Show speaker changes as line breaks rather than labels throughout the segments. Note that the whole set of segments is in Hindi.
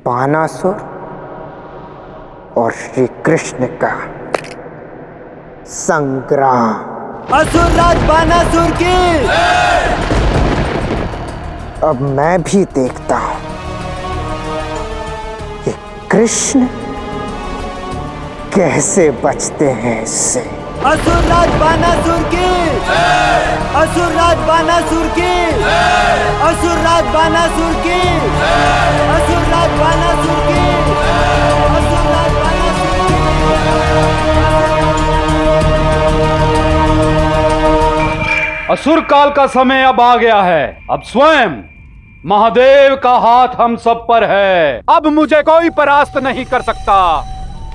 बानासुर और श्री कृष्ण का संग्राम।
असुरराज बानासुर की।
अब मैं भी देखता हूं कि कृष्ण कैसे बचते हैं इससे।
असुरराज बानासुर की। असुरराज बानासुर की। असुरराज बानासुर की। असुरराज बानासुर की। असुरराज बानासुर
की। असुर काल का समय अब आ गया है। अब स्वयं महादेव का हाथ हम सब पर है। अब मुझे कोई परास्त नहीं कर सकता।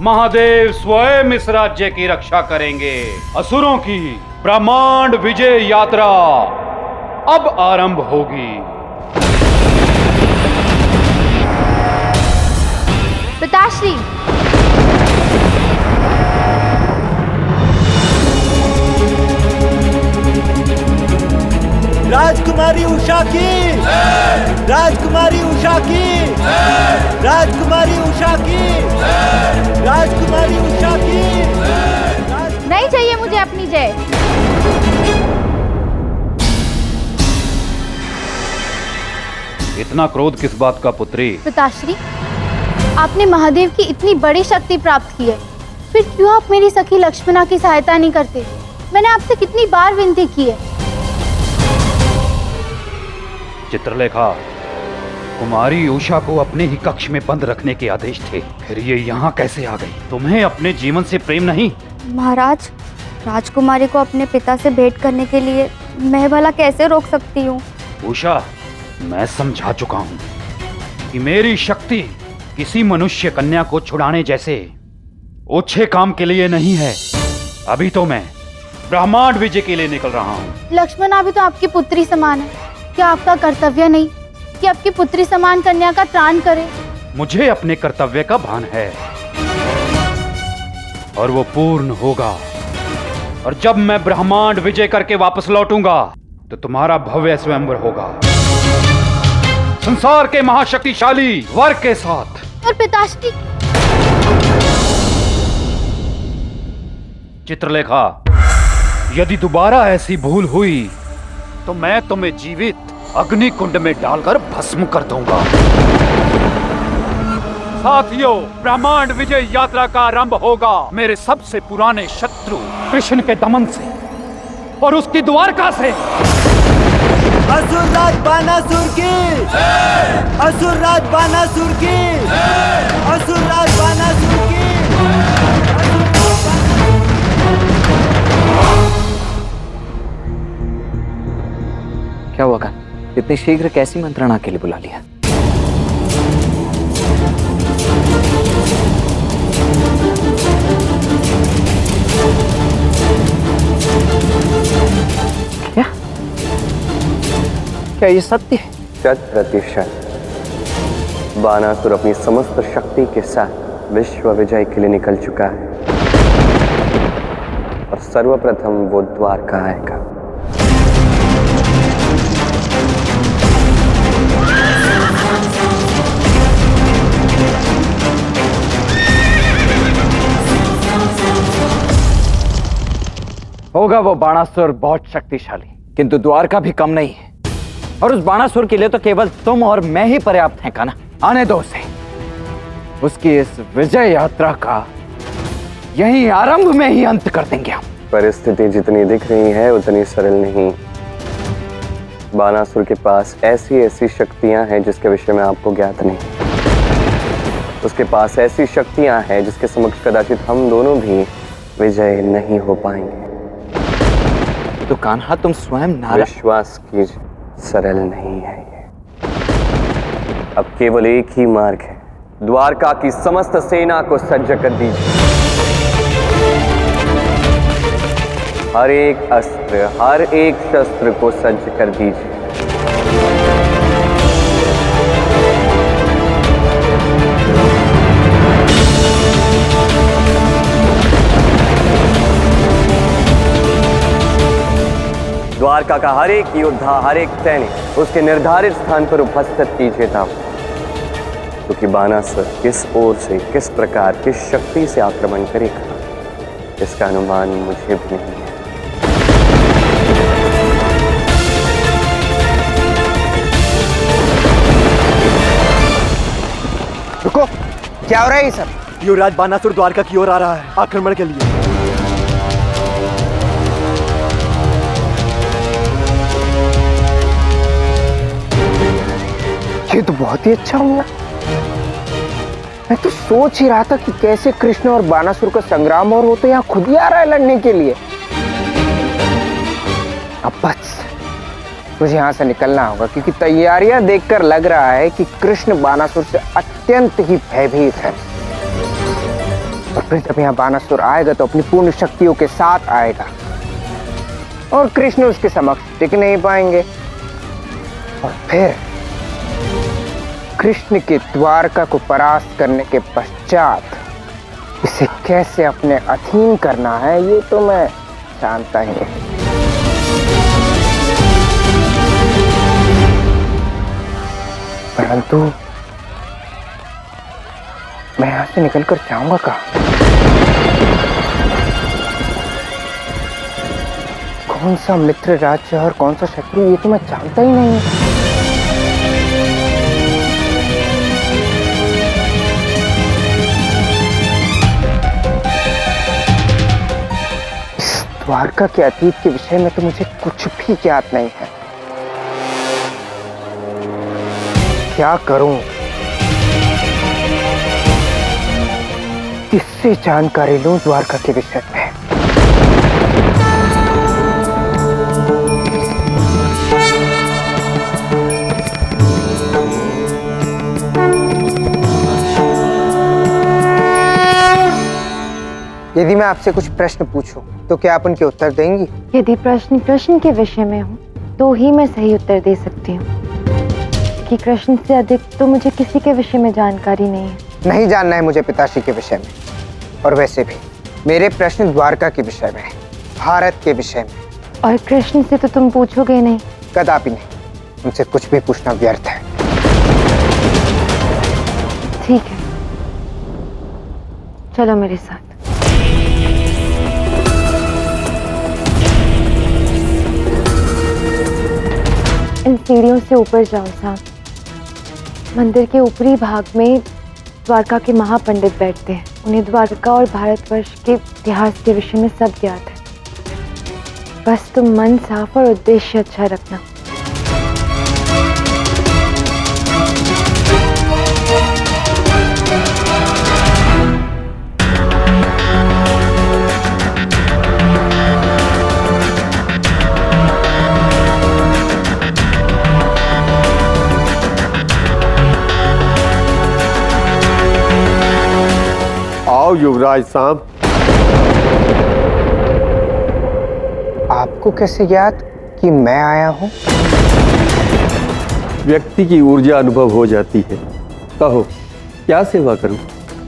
महादेव स्वयं इस राज्य की रक्षा करेंगे। असुरों की ब्रह्मांड विजय यात्रा अब आरंभ होगी।
पिताश्री,
राजकुमारी उषा की। राजकुमारी उषा की। राजकुमारी उषा की। राजकुमारी उषा की।
नहीं चाहिए मुझे अपनी जय।
इतना क्रोध किस बात का पुत्री?
पिताश्री, आपने महादेव की इतनी बड़ी शक्ति प्राप्त की है, फिर क्यों आप मेरी सखी लक्ष्मणा की सहायता नहीं करते? मैंने आपसे कितनी बार विनती की है।
चित्रलेखा, कुमारी उषा को अपने ही कक्ष में बंद रखने के आदेश थे, फिर ये यहाँ कैसे आ गई? तुम्हें अपने जीवन से प्रेम नहीं?
महाराज, राजकुमारी को अपने पिता से भेंट करने के लिए मैं भला कैसे रोक सकती हूँ?
उषा, मैं समझा चुका हूँ कि मेरी शक्ति किसी मनुष्य कन्या को छुड़ाने जैसे ओछे काम के लिए नहीं है। अभी तो मैं ब्रह्मांड विजय के लिए निकल रहा हूँ।
लक्ष्मणा भी तो आपकी पुत्री समान है, क्या आपका कर्तव्य नहीं कि आपकी पुत्री समान कन्या का त्राण करे?
मुझे अपने कर्तव्य का भान है और वो पूर्ण होगा। और जब मैं ब्रह्मांड विजय करके वापस लौटूंगा तो तुम्हारा भव्य स्वयंवर होगा, संसार के महाशक्तिशाली वर के साथ।
और पिताश्री?
चित्रलेखा, यदि दोबारा ऐसी भूल हुई तो मैं तुम्हें जीवित अग्नि कुंड में डालकर भस्म कर दूंगा। साथियों, ब्रह्मांड विजय यात्रा का आरंभ होगा मेरे सबसे पुराने शत्रु कृष्ण के दमन से और उसकी द्वारका से।
असुरराज बानासुर की। असुरराज बानासुर की। असुरराज बानासुर की।
क्या हुआ? इतनी शीघ्र कैसी मंत्रणा के लिए बुला लिया? क्या ये सत्य है?
100% बानासुर अपनी समस्त शक्ति के साथ विश्व विजय के लिए निकल चुका है और सर्वप्रथम वो द्वारका आएगा।
होगा वो बाणासुर बहुत शक्तिशाली, किंतु द्वारका भी कम नहीं है। और उस बाणासुर के लिए तो केवल तुम और मैं ही पर्याप्त हैं कान्हा। आने दो उसे। उसकी इस विजय यात्रा का यही आरंभ में ही अंत कर देंगे हम।
परिस्थिति जितनी दिख रही है उतनी सरल नहीं। बानासुर के पास ऐसी ऐसी शक्तियां हैं जिसके विषय में आपको ज्ञात नहीं। उसके पास ऐसी शक्तियां हैं जिसके समक्ष कदाचित हम दोनों भी विजय नहीं हो पाएंगे।
तो कान्हा, तुम स्वयं
विश्वास कीजिए, सरल नहीं है ये। अब केवल एक ही मार्ग है। द्वारका की समस्त सेना को सज्ज कर दीजिए। हर एक अस्त्र, हर एक शस्त्र को सज्ज कर दीजिए। द्वारका का हर एक योद्धा, हर एक सैनिक उसके निर्धारित स्थान पर उपस्थित कीजिए था। क्योंकि बानासुर किस ओर से, किस प्रकार, किस शक्ति से आक्रमण करेगा, इसका अनुमान मुझे भी नहीं है।
रुको, क्या हो रहा है ये सब?
युवराज बानासुर द्वारका की ओर आ रहा है आक्रमण के लिए।
ये तो बहुत ही अच्छा हुआ। मैं तो सोच ही रहा था कि कैसे कृष्ण और बानासुर का संग्राम, और वो तो यहाँ खुद ही आ रहा है लड़ने के लिए। अब बस मुझे यहाँ से निकलना होगा, क्योंकि तैयारियां देखकर लग रहा है कि कृष्ण बानासुर से अत्यंत ही भयभीत है। और फिर जब यहाँ बानासुर आएगा तो अपनी पूर्ण शक्तियों के साथ आएगा, और कृष्ण उसके समक्ष टिक नहीं पाएंगे। और फिर कृष्ण के द्वारका को परास्त करने के पश्चात इसे कैसे अपने अधीन करना है, ये तो मैं जानता ही नहीं। परंतु मैं यहां से निकलकर जाऊंगा कहाँ? कौन सा मित्र राज्य और कौन सा शत्रु, ये तो मैं जानता ही नहीं। द्वारका के अतीत के विषय में तो मुझे कुछ भी ज्ञात नहीं है। क्या करूं? किससे जानकारी लूं द्वारका के विषय में? यदि मैं आपसे कुछ प्रश्न पूछूं तो क्या आप उनके उत्तर देंगी?
यदि प्रश्न कृष्ण के विषय में हो तो ही मैं सही उत्तर दे सकती हूँ, कि कृष्ण से अधिक तो मुझे किसी के विषय में जानकारी नहीं है।
नहीं जानना है मुझे पिताश्री के विषय में, और वैसे भी मेरे प्रश्न द्वारका के विषय में, भारत के विषय में।
और कृष्ण से तो तुम पूछोगे नहीं?
कदापि नहीं, उनसे कुछ भी पूछना व्यर्थ है।
ठीक है, चलो मेरे साथ। इन सीढ़ियों से ऊपर जाओ साहब। मंदिर के ऊपरी भाग में द्वारका के महापंडित बैठते हैं। उन्हें द्वारका और भारतवर्ष के इतिहास के विषय में सब ज्ञात है। बस तुम मन साफ और उद्देश्य अच्छा रखना।
आओ युवराज साहब।
आपको कैसे ज्ञात कि मैं आया हूं?
व्यक्ति की ऊर्जा अनुभव हो जाती है। कहो, क्या सेवा करूं?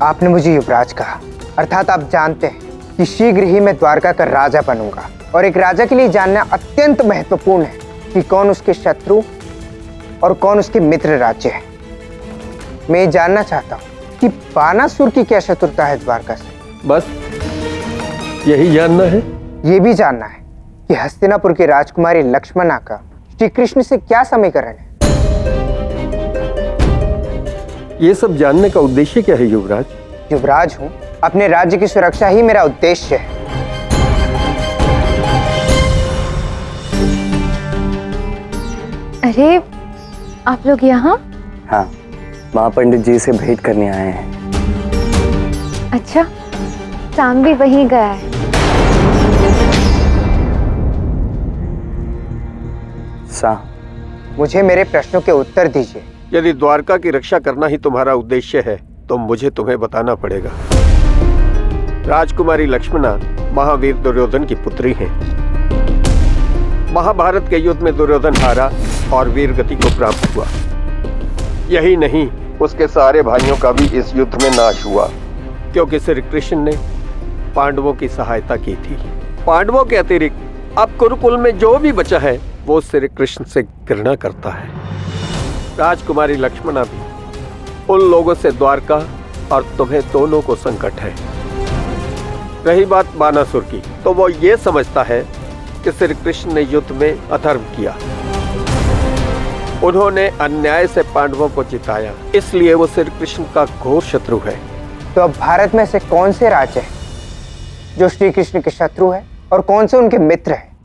आपने मुझे युवराज कहा, अर्थात आप जानते हैं कि शीघ्र ही मैं द्वारका का राजा बनूंगा। और एक राजा के लिए जानना अत्यंत महत्वपूर्ण है कि कौन उसके शत्रु और कौन उसके मित्र राज्य है। मैं ये जानना चाहता हूँ कि बानासुर की क्या शत्रुता है द्वारका से।
बस यही जानना है?
ये भी जानना है कि हस्तिनापुर की राजकुमारी लक्ष्मणा का श्री कृष्ण से क्या समीकरण है।
ये सब जानने का उद्देश्य क्या है युवराज?
युवराज हूँ, अपने राज्य की सुरक्षा ही मेरा उद्देश्य है।
अरे आप लोग यहाँ?
हाँ, महापंडित जी से भेंट करने आए हैं।
अच्छा, शाम भी वहीं गया है।
मुझे मेरे प्रश्नों के उत्तर दीजिए।
यदि द्वारका की रक्षा करना ही तुम्हारा उद्देश्य है तो मुझे तुम्हें बताना पड़ेगा। राजकुमारी लक्ष्मणा महावीर दुर्योधन की पुत्री है। महाभारत के युद्ध में दुर्योधन हारा और वीर गति को प्राप्त हुआ। यही नहीं, उसके सारे भाइयों का भी इस युद्ध में नाश हुआ, क्योंकि श्री कृष्ण ने पांडवों की सहायता की थी। पांडवों के अतिरिक्त अब कुरुकुल में जो भी बचा है वो श्री कृष्ण से घृणा करता है। राजकुमारी लक्ष्मणा भी उन लोगों से द्वारका और तुम्हें दोनों को संकट है। रही बात बानासुर की, तो वो ये समझता है कि श्री कृष्ण ने युद्ध में अधर्म किया, उन्होंने अन्याय से पांडवों को जिताया, इसलिए वो श्री कृष्ण का घोर शत्रु है।
तो अब भारत में से कौन से राजा हैं जो श्री कृष्ण के शत्रु है और कौन से उनके मित्र हैं?